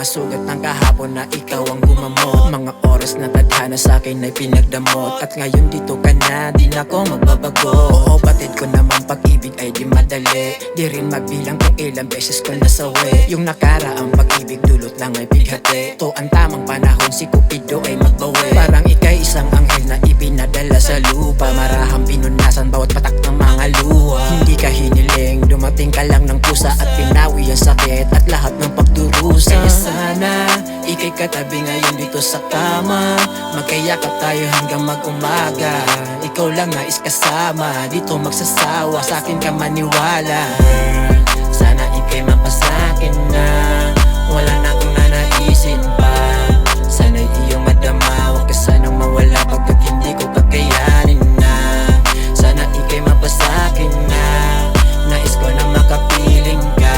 sugat ng kahapon na ikaw ang gumamot. Mga oras na tadhana sa'kin ay pinagdamot, at ngayon dito ka na, di na ako magbabago. Oo, batid ko naman pag-ibig ay di madali. Di rin mabilang kung ilang beses ko nasawi. Yung nakaraang pag-ibig dulot lang ay bighati. To ang tamang panahon, si Cupido ay magbawi. Parang ika'y isang anghel na ibinadala sa lupa. Marahang pinunasan bawat patak ng mga luha. Hindi ka hiniling, dumating ka lang ng pusa at pinawi ang sakit at lahat ng pagdurusa. Kaya sana ika'y katabi ngayon dito sa kama. Magkayakap tayo hanggang mag-umaga. Ikaw lang nais kasama, dito magsasawa, sa'kin ka maniwala. Sana ika'y mapasakin na, wala na akong nanaisin pa. Sana'y iyong madama, huwag ka sanang mawala pagkat hindi ko kakayanin na. Sana ika'y mapasakin na, nais ko na makapiling ka.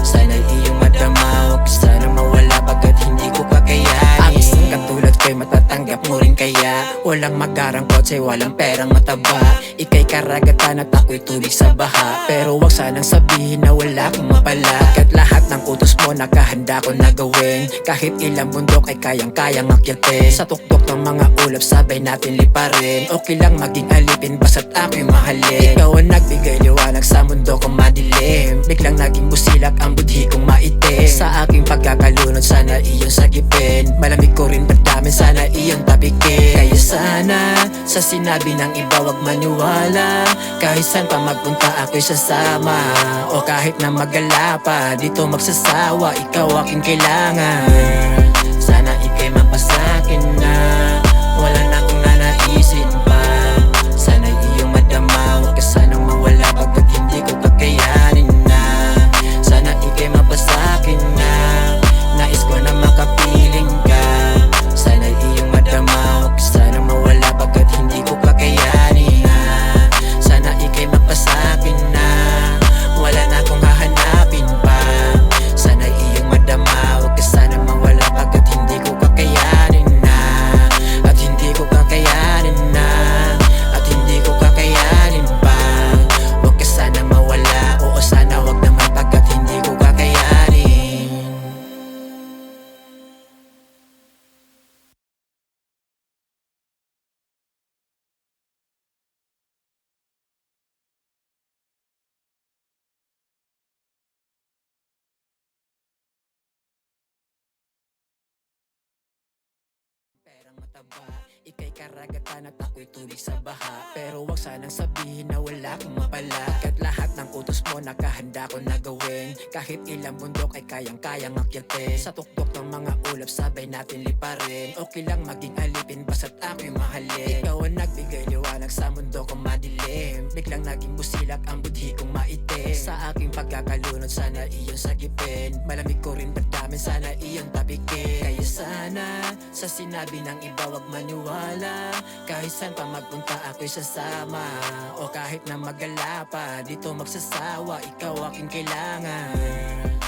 Sana'y iyong madama, huwag ka sanang mawala pagkat hindi ko kakayanin. Ang isang katulad ko'y matatanggap mo rin kaya. Walang magarangkot sa'y walang perang mataba. Ika'y karagatan at ako'y tubig sa baha. Pero wag sanang sabihin na wala akong mapala, kat lahat ng utos mo nakahanda ko na gawin. Kahit ilang bundok ay kayang-kayang akyatin. Sa tuktok ng mga ulap sabay natin liparin. Okay lang maging alipin basta't ako'y mahalin. Ikaw ang nagbigay liwanag sa mundo kong madilim. Biglang naging busilak ang budhi kong maitim. Sa aking pagkakalunod sana iyong sagipin. Malamig ko rin damdamin sana iyong tapikin. Kaya sana sa sinabi ng iba wag maniwala. Kahit saan pa magpunta ako'y sasama. O kahit na magala pa, dito magsasawa. Ikaw aking kailangan. Sana ika'y mapasakin na, wala na akong nanaisin pa. Sana iyong madama, huwag ka sanang mawala pagkat hindi ko kakayanin na. Sana ika'y mapasakin na, nais ko na makapiling ka. Sana iyong madama, huwag ka sanang mawala pagkat hindi ko kakayanin na. Sana ika'y mapasakin na, wala na akong hahanapin pa. Sana iyong madama, huwag ka sanang mawala pagkat hindi ko kakayanin na. At hindi ko kakayanin na, at hindi ko kakayanin pa. Huwag ka sanang mawala, oo sana wag naman pagkat hindi ko kakayanin. Perang mataba, ika'y karagatan at ako'y tubig sa baha. Pero wag sanang sabihin na wala akong mapala, kat lahat ng utos mo nakahanda ko na gawin. Kahit ilang bundok ay kayang-kayang akyatin. Sa tuktok ng mga ulap sabay natin liparin. Okay lang maging alipin basta't ako'y mahalin. Ikaw ang nagbigay liwanag sa mundo kong madilim. Biglang naging busilak ang budhi kong maitim. Sa aking pagkakalunod sana iyong sagipin. Malamig ko rin damdamin sana iyong tapikin. Kaya sana sa sinabi ng iba wag maniwala. Kahit saan pa magpunta ako'y sasama. O kahit na magala pa, dito magsasawa. Ikaw aking kailangan.